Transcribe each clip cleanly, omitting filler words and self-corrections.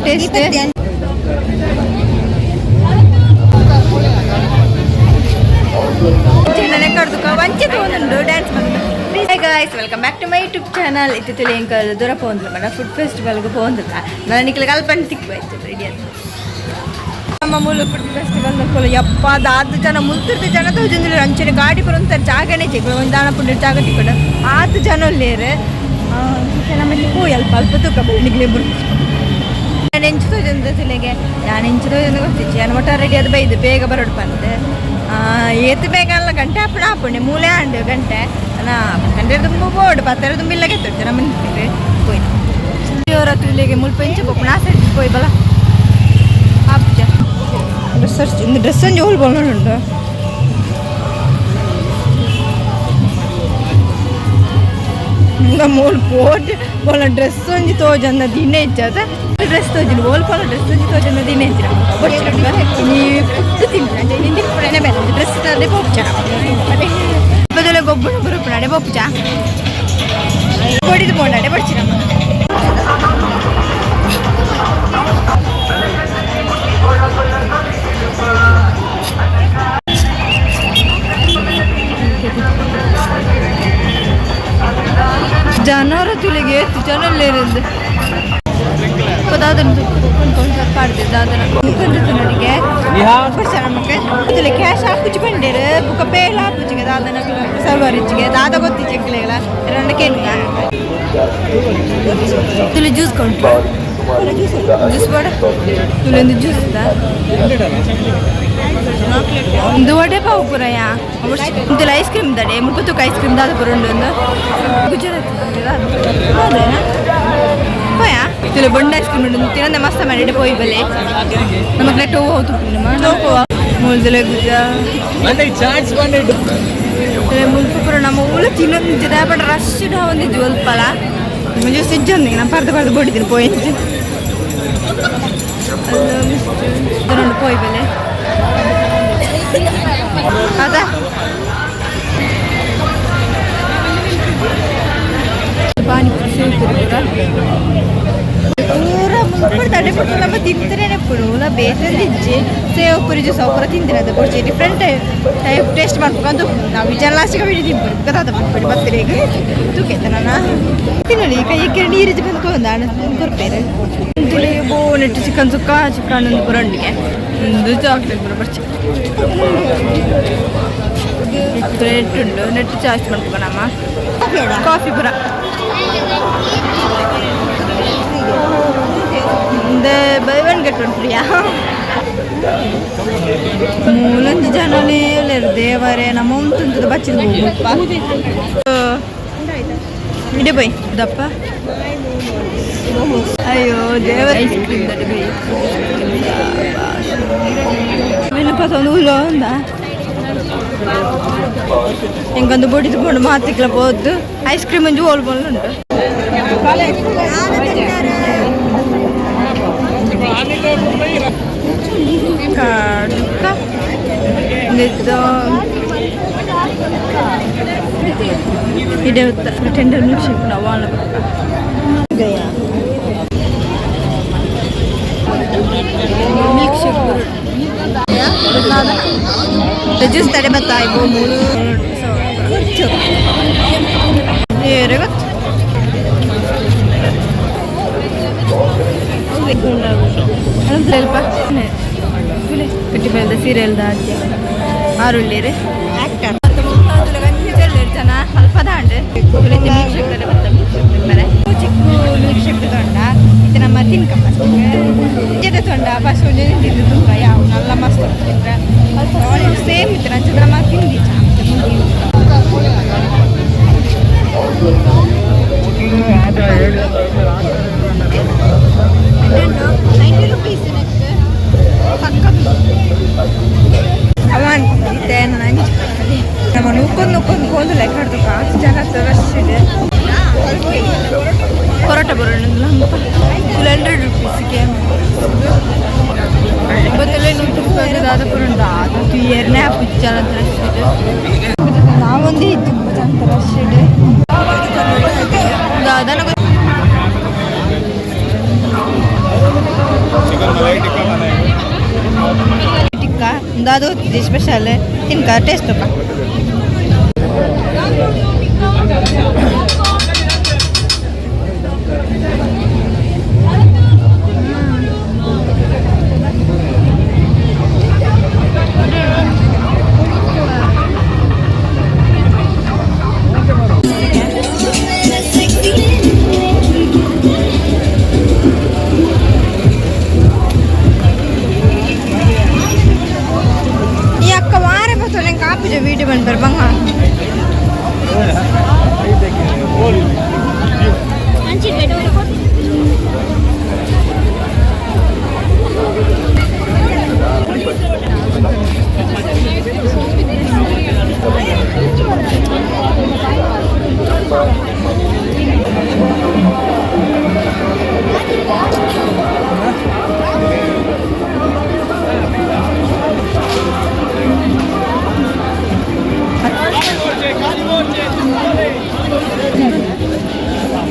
taste ವಂಚೆ ತಗೊಂಡು dance hi guys welcome back to my YouTube channel ಇತ್ತಿತ್ತಲ್ಲಿ ಎಂಕ ದೂರ ಪೋಂದಿಲ್ಲ ಮೇಡ ಫುಡ್ ಫೆಸ್ಟಿವಲ್ಗೆ ಪೋಂದಿಲ್ಲ ನಾನು ನಿಕ್ಲಿಗೆ ಅಲ್ಪಂಡು ತಿಕ್ಕಾಯ್ತು ರೆಡಿ ಅಂತ ನಮ್ಮ ಮೂಲ ಫುಡ್ ಫೆಸ್ಟಿವಲ್ ನೋಡ್ಕೊಳ್ಳಿ ಯಪ್ಪ ಅದು ಜನ ಮುಲ್ತಿರ್ತ ಜನ ತೋಜಂದಿಲ್ಲ ಅಂಚನೆ ಗಾಡಿ ಬರೋಂತಾರೆ ಜಾಗನೇ ಚೆಕ್ ಒಂದು ದಾಣ ಪುಂಡ ಜಾಗ ತಿಕ್ಕೊಂಡು 8 ಜನ ಒಳ್ಳೆಯರು ನಮಗೆ ಹೂ ಅಲ್ಪ ಅಲ್ಪ ತೂಕ ನಿಗ್ಲಿ ನಾನು ಎಂಚು ತೋಜಂದ ತಿಲೆಗೆ ನಾನು ಎಂಚು ತೋಜಂದ ಗೊತ್ತಿಚ್ಚಿ ನಾನು ಒಟ್ಟ ರೆಡಿ ಅದು ಬೈದು ಬೇಗ ಬರೋಡು ಬಂದೆ ಏತು ಬೇಗ ಅಲ್ಲ ಗಂಟೆ ಹಾಪುಣೆ ಮೂಲೆ ಆಂಡು ಗಂಟೆ ಗಂಟೆ ತುಂಬ ಬೋರ್ಡು ಪತ್ತರ ತುಂಬ ಇಲ್ಲ ಗೆತ್ತು ನಮ್ಮ ಮನೆ ಪೋಯ್ ಅವರ ತುಲಿಗೆ ಮುಲ್ಪ ಎಂಚು ಪಪ್ಪು ನಾ ಸೈಡ್ ಪೋಯ್ ಬಲ ಹಾಪ್ಜ ಡ್ರೆಸ್ ಒಂಜಿ ಹೋಲ್ ಬೋಳುಂಡು ಮೂಲ್ ಪೋಟ್ ಬೋಲ ಡ್ರೆಸ್ ಒಂಜಿ ತೋಜಂದ ದಿನ ಹೆಚ್ಚದ ಡ್ರೆಸ್ ತೋಜಿಲ್ಲ ಓಲ್ ಪೋಲ ಡ್ರೆಸ್ ಒಂಜಿ ತೋಜಂದ ದಿನ ಹೆಚ್ಚಿನ ನೀ ಫುಡ್ ತಿಂದ್ರೆ ನಿಂದಿಪ್ಪುಡನೆ ಬೇರೆ ಡ್ರೆಸ್ ತಂದೆ ಪೋಪ್ಚ ಬದಲ ಗೊಬ್ಬರ ಬರುಪ್ಪುನಾಡೆ ಪೋಪ್ಚ ಕೊಡಿದು ಬೋಂಡಾಡೆ ಬಡ್ಚಿನ ಜನರ ತುಳಿಗೆ ಎಷ್ಟು ಜನ ಇಲ್ಲಿருந்து ನಮಗೆ ಕ್ಯಾಶ್ ಹಾಕುಚ್ಚಿಕೊಂಡಿರು ಬುಕ್ಕ ಪೇಳ ಹಾಕುಚ್ಚಿಗೆ ದಾದನ ಸರ್ವರಿಚ್ಚಿಗೆ ದಾದ ಗೊತ್ತಿಚ್ಚಿಕ್ಲೆಗಳ ಎರಡಕ್ಕೆ ತುಳಿ ಜ್ಯೂಸ್ ಕೊಂಡು ಜ್ಯೂಸ್ ಬೇಡ ತುಳಿಯೊಂದು ಜ್ಯೂಸ್ ಒಂದು ವಡೆ ಪಾವು ಪುರಯ ಇಂತಲ್ಲ ಐಸ್ ಕ್ರೀಮ್ ದಡೆ ಮುಪ್ಪತ್ತಕ್ಕೆ ಐಸ್ ಕ್ರೀಮ್ ದಾದ ಪುರ ಉಂಡು ಒಂದು ಗುಜರಾತ್ ಪೋಯಾ ತಿಳಿ ಬೊಂಡ ಐಸ್ ಕ್ರೀಮ್ ಉಂಡು ತಿನ್ನಂದೆ ಮಸ್ತ ಮಾಡಿ ಪೋಯ್ ಬಲೆ ನಮಗೆ ನೆಟ್ಟು ಹೋತು ಮೂಲ್ದಲೆ ಗುಜ ಮುಲ್ಪ ಪುರ ನಮ್ಮ ಊಳ ತಿನ್ನೊಂದು ಬಟ್ ರಶ್ ಒಂದಿದ್ದು ಅಲ್ಪಲ್ಲ ಮುಂಜೆ ಸಿಜ್ಜೊಂದು ನಾನು ಪರ್ದು ಬೋಡಿದ್ದೀನಿ ಪೋಯ್ ಅಲ್ಲೊಂದು ಪೋಯ್ ಬಲೆ ಅದ ಪಾನಿಪುರಿ ಸೇವ್ತಿರ್ಬೋದ ಪೂರ ಮುಂದೆ ತಡೆ ಕೊಟ್ಟು ನಮ್ಮ ತಿಂತರೇನೆ ಪುಡುಲ ಬೇಸಂದಿಜ್ಜಿ ಸೇವ್ ಪುರಿ ಜ್ಯೂಸ್ ಪೂರ ತಿಂದಿರೋದು ಕೊಡ್ಚಿ ಡಿಫ್ರೆಂಟ್ ಟೈಪ್ ಟೇಸ್ಟ್ ಮಾಡ್ಕೊಂಡು ನಾವು ವಿಚಾರ ಲಾಸ್ಟಿಗೆ ಬಿಡಿ ತಿನ್ಬಿಡಿ ಗದಾದ ಮಾಡ್ಬಿಡಿ ಬರ್ತೀರಿ ಈಗ ತೂಕೈತೆ ನಾನು ತಿನ್ನಲಿ ಕೈ ನೀರಿದ್ದು ಬಂದು ಒಂದು ಹಣ ಕೊಡ್ಬೇರೆ ತುಳಿ ಬೋ ನೆಟ್ಟು ಚಿಕನ್ ಸುಕ್ಕ ಚಿಕನ್ ಒಂದು ಪುರಂಡಿಗೆ ಒಂದು ಚಾಕ್ಲೇಟ್ ಪುರ ಬರ್ಚಿ ನೆಟ್ಟುಂಡು ನೆಟ್ಟು ಚಾಯ್ಸ್ ಮಾಡ್ಬೇಕಣಮ್ಮ ಕಾಫಿ ಪುರ ಬೈ ಒನ್ ಗೆಟ್ ಒನ್ ಫ್ರೀಯಾ ಮೂಲಂಜಿ ಜನನೇ ಎಲ್ಲರು ದೇವರೇ ನಮ್ಮ ತುಂತದ ಬಚ್ಚಿದ ಇಡೆ ಬೈ ದಪ್ಪ ಅಯ್ಯೋ ದೇವರ ಐಸ್ ಕ್ರೀಮ್ ದಡೆ ಬೈ ಏನಪ್ಪ ಒಂದು ಹುಲ್ಲ ಒಂದ ಹೆಂಗೊಂದು ಬೊಡಿದು ಕೊಂಡು ಮಾತಿಕ್ಲ ಹೋದ್ದು ಐಸ್ ಕ್ರೀಮ್ ಒಂಜಿ ಹೋಲ್ ಬೋಲ್ ಉಂಟು ಇದೇ ಟೆಂಡರ್ ಮಿಲ್ಕ್ ಶೇಕ್ ನಾವು ಮಿಲ್ಕ್ ಶೇಕ್ ಜ್ಯೂಸ್ ತಡೆ ಬತ್ತಾಯ್ತು ಮೂರು ಬೇರೆ ಗೊತ್ತು ಸ್ವಲ್ಪ ಕಟ್ಟಿ ಬೆಳೆದ ಸೀರಿಯಲ್ದ ಅಜ್ಜಿ ಆರುಳ್ಳಿರಿ ಆ್ಯಕ್ಟರ್ ಜನ ಸ್ವಲ್ಪ ದಾಂಡು ಮಿಲ್ಕ್ ಶೇಕ್ ತಡೆ ಬತ್ತ ಚಿಕ್ಕ ಮಿಲ್ಕ್ ಶೇಕ್ ತೊಂಡ ಇದು ನಮ್ಮ ತಿನ್ಕಪ್ಪ ಜೊತೆ ತೊಂಡ ಫಸ್ಟ್ ಒಂದೇ ತಿಂದು ತುಂಬ ಯಾವ ನಲ್ಲ ಮಸ್ತ್ ತಿಂದ್ರೆ ಸೇಮ್ ಇತ್ತು ನನ್ನ ಚಂದ್ರ ಮಾತು ತಿಂದಿ ₹90 ಪಕ್ಕ ಅವನ್ ಇದ್ದೆ ನಾನು ನಮ್ಮ ನುಕ್ಕೊಂಡು ಹೋದ ಲೆಕ್ಕ ಹಿಡ್ದು ಕಾಸು ಜನ ರಶ್ ಇದೆ ಪರೋಟ ಬರೋಣ ₹200ಗೆ ಇವತ್ತೆಲ್ಲ ₹100 ದಾದ ಪುರಂಡ ಅದು ಎರಡನೇ ಪುಚ್ಚಲ ಅಂತ ರಶ್ ಇದೆ ನಾವೊಂದೇ ಇದ್ದು ಅಂತ ರಶ್ ಇದೆ ಟಿಕ್ಕಾ ಅದು ಸ್ಪೆಷಲ್ ತಿನ್ಕ ಟೇಸ್ಟ್ வீடியோ பண்ண பெருப்பாங்க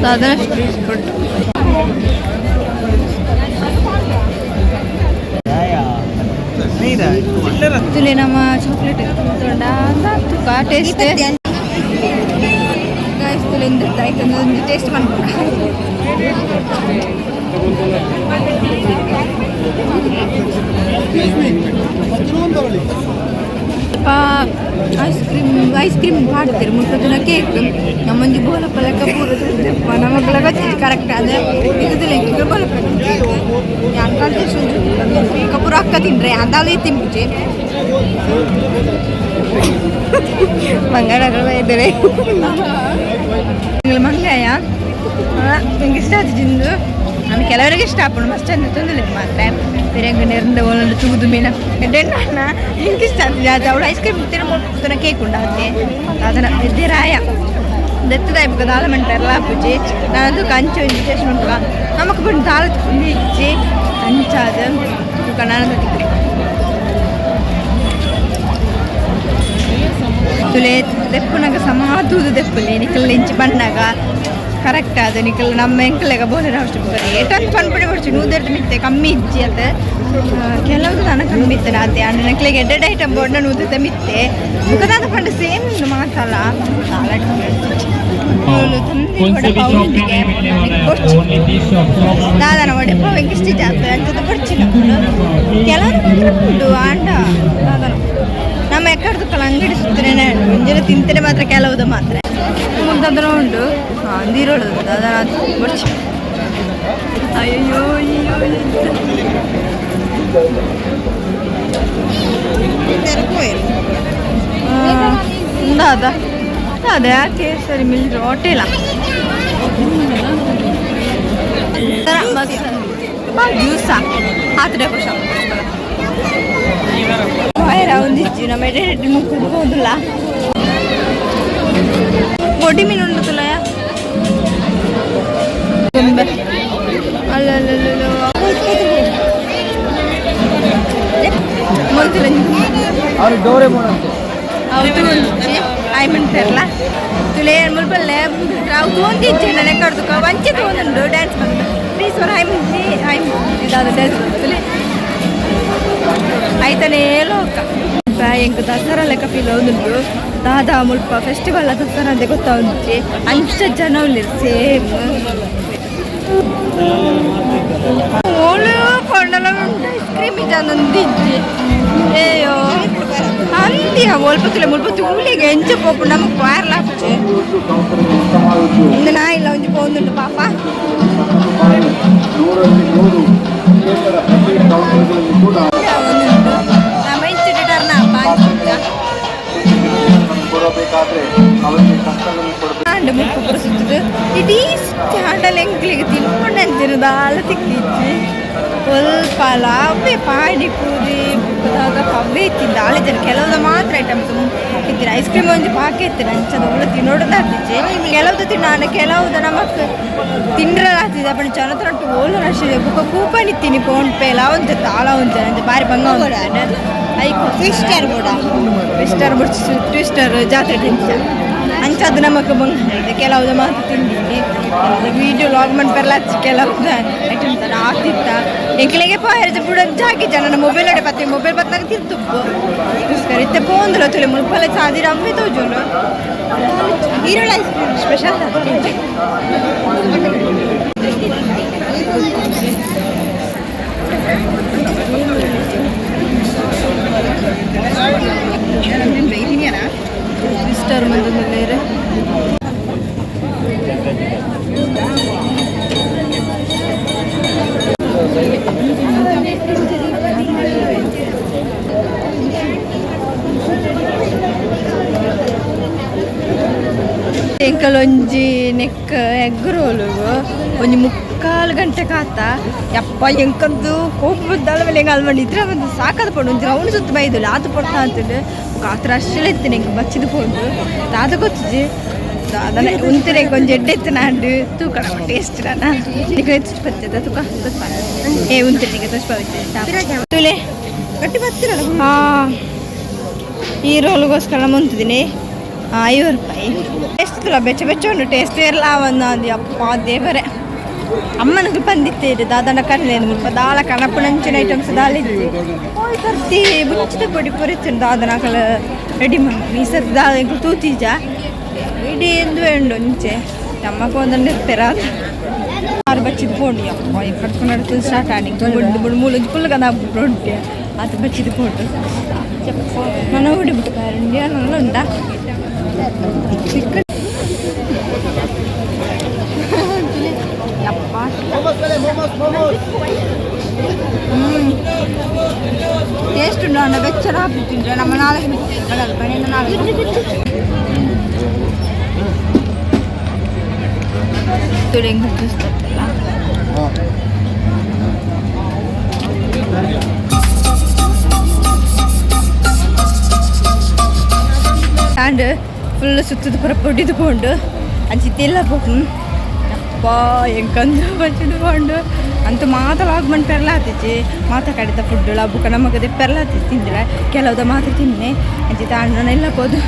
ಸಾಧಾರಣ ಸ್ಟ್ರೀಟ್ ಫುಡ್ ತುಲೆ ನಮ್ಮ ಚಾಕ್ಲೇಟ್ ತುಕ ಟೇಸ್ಟ್ ತುಲಿಂದ ಒಂದು ಟೇಸ್ಟ್ ಮಾಡ್ಬೇಕು ಐಸ್ ಕ್ರೀಮ್ ಮಾಡ್ತೀರಿ ಮುಟ್ಟದಿನ ಕೇಕ್ ನಮ್ಮಂಜಿ ಬೋಲಪ್ಪಲಕ್ಕ ಪೂರಪ್ಪ ನಮಗೆಲ್ಲ ಗೊತ್ತಿತ್ತು ಕರೆಕ್ಟ್ ಆದರೆ ಇದು ಬೋಲಪ್ಪ ಯಾನ್ ಕಲ್ತು ಪೂರ ಅಕ್ಕ ತಿನ್ರಿ ಅದಾವೇ ತಿಂಬಿಟ್ಟು ಮಂಗಳಗಳು ಇದ್ದಾರೆ ಮಂಗಾಯ ನಂಗೆ ಇಷ್ಟ ಆಯ್ತು ತಿಂದು ನಾನು ಕೆಲವರಿಗೆ ಇಷ್ಟ ಹಾಕೊಂಡು ಮಸ್ತ್ ಅಂತ ತೊಂದರೆ ಮಾತ್ರ ಬೇರೆ ನೆರೆದ ಒಂದು ತುಗುದು ಮೀನ ಡೆಣ್ಣ ನಿಂಗೆ ಇಷ್ಟ ಆಗ್ತದೆ ಅದು ಅವಳು ಐಸ್ ಕ್ರೀಮ್ ತಿನ್ನ ಕೇಕ್ ಉಂಟಾಗುತ್ತೆ ಅದನ್ನು ಎದ್ದೆ ರಾಯ ದೆತ್ತದಾಯ್ಬೇಕು ದಾಲ ಮಂಟಾರಲ್ಲ ಪೂಜೆ ನಾನದು ಕಂಚು ಟೇಸ್ಟ್ ಉಂಟು ನಮಕ್ ಬಂದು ದಾಲ ಇಚ್ಚಿ ಕಂಚಾದ ನಾನದು ತಿಂದೆ ತುಲೆ ದೆಪ್ಪುನಾಗ ಸಮಾಧುದು ದೆಪ್ಪುಲೆ ನಿಕ್ಕಲ್ಲ ಇಂಚಿ ಬಂದಾಗ ಕರೆಕ್ಟ್ ಅದು ನಿಕ್ಕಲ್ಲ ನಮ್ಮ ಎಂಕಲೆಗ ಬೋಲರ ಅಷ್ಟು ಏಟಂತ ಪನ್ಪಡೆ ಬರ್ಚು ನೂದೆರ್ದು ಮಿತ್ತೆ ಕಮ್ಮಿ ಇಜ್ಜಿ ಅಂತ ಕೆಲವುದು ನಾನು ಕಮ್ಮಿ ಇತ್ತೇನೆ ಅದೇ ಅಂಡ್ ನಕ್ಲೆಗೆ ಎಡ್ಡೆಡ್ ಐಟಮ್ ಬೋರ್ಡ್ನ ನೂದತೆ ಮಿತ್ತೆ ಮುಖದಾದ ಪಂಡ ಸೇಮ್ ಮಾತಲ್ಲ ದಾದನ ಒಡೆ ಪವೆಂಗೆ ಇಷ್ಟ ಆಗ್ತದೆ ಅಂತದ್ದು ಬರ್ಚಿನ ಕೆಲವರು ಆಂಡ ದಾದನ ನಮ್ಮ ಎಕ್ಕಡ್ದಕ್ಕಲ್ಲ ಅಂಗಡಿ ಸುತ್ತನೇ ಮುಂಜಾನೆ ತಿಂತೇನೆ ಮಾತ್ರ ಕೆಲವುದು ಮಾತ್ರ ಮುಂದದ್ರ ಉಂಟು ನೀರೋಳು ಅದರ ಬರ್ಚಿ ಅಯ್ಯೋ ಅದ ಅದೇ ಯಾಕೆ ಸರಿ ಮಿಲ್ಟ್ರಿ ಹೋಟೆಲ ಜ್ಯೂಸ ಆತಡೆ ಖುಷ ಒಂದಿಚ್ಚು ನಮ್ಮ ಎಡೆ ಮುಗಿಲ್ಲ ಒಡ್ಡಿ ಮೀನು ಉಂಟಲ್ಲ ಆಯ್ಮಂತಾರಲ್ಲ ತುಲೆ ಮುಲ್ಪಲ್ಲೆ ನಾವು ತೊಂದಿದ್ದೆ ನನಗೆ ಕಡ್ದುಕ ವಂಚೆ ತೊಗೊಂಡು ಡ್ಯಾನ್ಸ್ ಬಂದು ಪ್ಲೀಸ್ ಅವ್ರು ಇದಾದ ಡ್ಯಾನ್ಸ್ ತುಲೆ ಆಯ್ತಾನೆ ಲೋಕ ಎಂಕ್ ದಸರಾ ಲೆಕ್ಕ ಫೀಲ್ ಹೌದುಂಟು ದಾದಾ ಮುಲ್ಪ ಫೆಸ್ಟಿವಲ್ ದಸರಾ ಅಂತ ಗೊತ್ತಾಗುತ್ತೆ ಅಂಚ ಜನ ಸೇಮ್ ಓಳು ಕೊಂಡಲ ಐಸ್ ಕ್ರೀಮ್ ಇದೊಂದಿಜ್ಜಿ ಅಯ್ಯೋ ಅಂದಿಯ ಮುಲ್ಪತ್ತಿಲ್ಲ ಮುಲ್ಪತ್ತಿ ಉಳಿಗೆ ಎಂಚ ಪೋಪು ನಮಗೆ ವೈರಲ್ ಆಗ್ತದೆ ಇಂದು ನಾ ಇಲ್ಲ ಒಂಜಿ ಪೋಂದುಂಟು ಪಾಪ ಮುಖ ಸುತ್ತದು ಇಡೀ ಸ್ಟ್ಯಾಂಡಲ್ಲಿ ಎಂಕ್ಲಿಗೆ ತಿನ್ಕೊಂಡು ಅಂತಿರು ದಾಲ ತಿಕ್ಕಿಚ್ಚಿ ಸ್ವಲ್ಪ ಲಾಭೆ ಪಾನಿಪೂರಿ ಪವ್ವೆ ಇತ್ತಿದ್ದ ಆಳೆ ಜನ ಕೆಲವ್ದು ಮಾತ್ರ ಐಟಮ್ಸ್ ಇತ್ತಿನ ಐಸ್ ಕ್ರೀಮ್ ಒಂದು ಪಾಕೆ ಇತ್ತಿನ ಅಂಚದ ಉಳ್ಳ ತಿನ್ನೋಡದಾಗ್ತಿಚ್ಚೆ ಕೆಲವ್ದು ತಿನ್ನ ಕೆಲವ್ದು ನಮಕ್ ತಿಂಡ್ರಾಗ್ತಿದ್ದೆ ಅಪ್ಪನ ಚನತ್ರ ಓಲು ರಶಿದೆ ಬುಕ್ಕ ಕೂಪನ್ ಇತ್ತೀನಿ ಫೋನ್ ಪೇ ಎಲ್ಲ ಒಂದು ತಾಳ ಒಂದು ಅಂತೆ ಬಾರಿ ಬಂಗ ಐಕು ಟ್ವಿಸ್ಟರ್ ಕೂಡ ಟ್ವಿಸ್ಟರ್ ಬಿಡ್ಸಿ ಟ್ವಿಸ್ಟರ್ ಜಾತ್ರೆ ತಿಂತ ಅಂಚದು ನಮಗೆ ಬಂದಿದೆ ಕೆಲವುದ ಮಾತು ತಿಂದಿನಿ ವೀಡಿಯೋ ಲಾಗ್ ಮಾಡ್ಬರಲ್ಲ ಕೆಲವುದ ಐಟಮ್ ಆತಿತ್ತ ಎಂಕ್ಲೆಗೆ ಪಾಯರ್ಜ ಬುಡ ಜಾಗಿ ನನ್ನ ಮೊಬೈಲ್ ಅಡೆ ಪತ್ತೆ ಮೊಬೈಲ್ ಬತ್ತಾಗ ತಿರ್ತುಪ್ಪು ಇತ್ತೆ ಪೋಂದುಲ ತುಲೆ ಮುಲ್ಪಲೆ ಸಾದಿರ ಅಮ್ಮೆ ತೋಜುಲು ಈರುಳ್ಳಿ ಐಸ್ ಕ್ರೀಮ್ ಸ್ಪೆಷಲ್ ಸಿಸ್ಟರ್ ಮಂದಿ ಬೇರೆ ಎಂಕಲೊಂಜಿ ನೆಕ್ ಎಗ್ ರೋಲು ಒಂಜಿ 3 ಗಂಟೆ ಕಾತ ಯಪ್ಪ ಎಂಕಂದು ಕೋಪ ಬದ್ದಾಳ ಮೇಲೆ ಹೆಂಗೆ ಅಲ್ಮಂಡಿ ಇದ್ರೆ ಒಂದು ಸಾಕಾದ ಪಡು ಒಂದು ರೌಂಡ್ ಸುತ್ತ ಬೈದಿಲ್ಲ ಆತು ಪಡ್ತಾ ಅಂತಂದು ಕಾತ್ರ ಅಷ್ಟೇ ಎತ್ತಿನ ಹೆಂಗೆ ಬಚ್ಚಿದ ಪೋಂಡು ತಾತ ಗೊತ್ತಿಜಿ ಅದನ್ನ ಉಂತಿರ ಕೊಂಚ ಎಡ್ಡೆತ್ತು ನಾಡು ತೂಕ ಟೇಸ್ಟ್ ಬರ್ತದೆ ತೂಕ ಏ ಉಂತಿರಿಗೆ ತುಲೆ ಗಟ್ಟಿ ಬರ್ತಿರಲ್ಲ ಹಾಂ ಈ ರೋಲ್ಗೋಸ್ಕರ ಮುಂತಿದ್ದೀನಿ 5 ರೂಪಾಯಿ ಟೇಸ್ಟ್ ತುಲ ಬೆಚ್ಚ ಉಂಟು ಟೇಸ್ಟ್ ಎಲ್ಲ ಒಂದು ಅಪ್ಪ ದೇವರೇ ಅಮ್ಮನಿಗೆ ಬಂದಿತ್ತೇರಿ ದಾದನ ಕರ್ಲೇನು ಮುಲ್ಪ ದಾಳ ಕಣಪುಣಂಚಿನ ಐಟಮ್ಸ್ ದಾಳಿದ್ದು ಹೋಯ್ ಸರ್ತಿ ಬುಚ್ಚಿದ ಪೊಡಿ ಪೊರಿಚ್ಚು ದಾದನಕಲ ರೆಡಿ ಮಾಡಿ ಈ ಸರ್ತಿ ದಾದ ತೂತೀಜ ಇಡೀ ಎಂದು ಉಂಡು ಮುಂಚೆ ನಮ್ಮಕ್ಕೆ ಒಂದನ್ನು ಇರ್ತಾರ ಆರು ಬಚ್ಚಿದ ಪೋಂಡು ಅಪ್ಪ ಈ ಕಟ್ಕೊಂಡು ನಡ್ತದೆ ಸ್ಟಾರ್ಟ್ ಆಡಿ ಬುಡ್ ಬುಡ್ ಮೂಲಂಜು ಪುಲ್ಲಗದ ಉಂಟು ಅದು ಬಚ್ಚಿದ ಪೋಂಡು ಮನ ಹುಡಿಬಿಟ್ಟು ಕಾರಂಡಿ ಅನ್ನಲ್ಲ ಉಂಟ ಚಿಕ್ಕ ಟೇಸ್ಟ್ ಉಂಟು ಅಣ್ಣ ಬೆಚ್ಚರ ಹಾಕ್ಬಿಟ್ಟಿದ್ರೆ ನಮ್ಮ 4 ಮನೆಯಿಂದ 4 ಹೆಂಗೆ ಹುಟ್ಟಿಸ್ತಲ್ಲ ಆ್ಯಂಡ್ ಫುಲ್ ಸುತ್ತದ ಪುರ ಪೊಡಿದುಕೊಂಡು ಅಂಚಿತ್ತೆಲ್ಲ ಪೋಕು ಅಪ್ಪ ಹೆಂಗಂದು ಬಚ್ಚಿದುಕೊಂಡು ಅಂತೂ ಲಾಗ್ ಮಾಡಿ ಪೆರ್ಲಾತಿಚ್ಚಿ ಮಾತ ಕಡಿತ ಫುಡ್ ಬುಕ್ಕ ನಮಗದೆ ಪೆರ್ಲಾತಿ ತಿಂದ್ರೆ ಕೆಲವುದ ಮಾತು ತಿನ್ನೆ ಅಂಚಿತ ಅಣ್ಣನೆಲ್ಲ ಹೋದು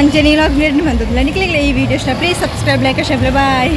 ಅಂಚೆ ನೀ ಲಾಗ್ ಬಂದದ್ದು ನಿಕ್ಲಿಲ್ಲ ಈ ವಿಡಿಯೋ ಇಷ್ಟ please subscribe like share bye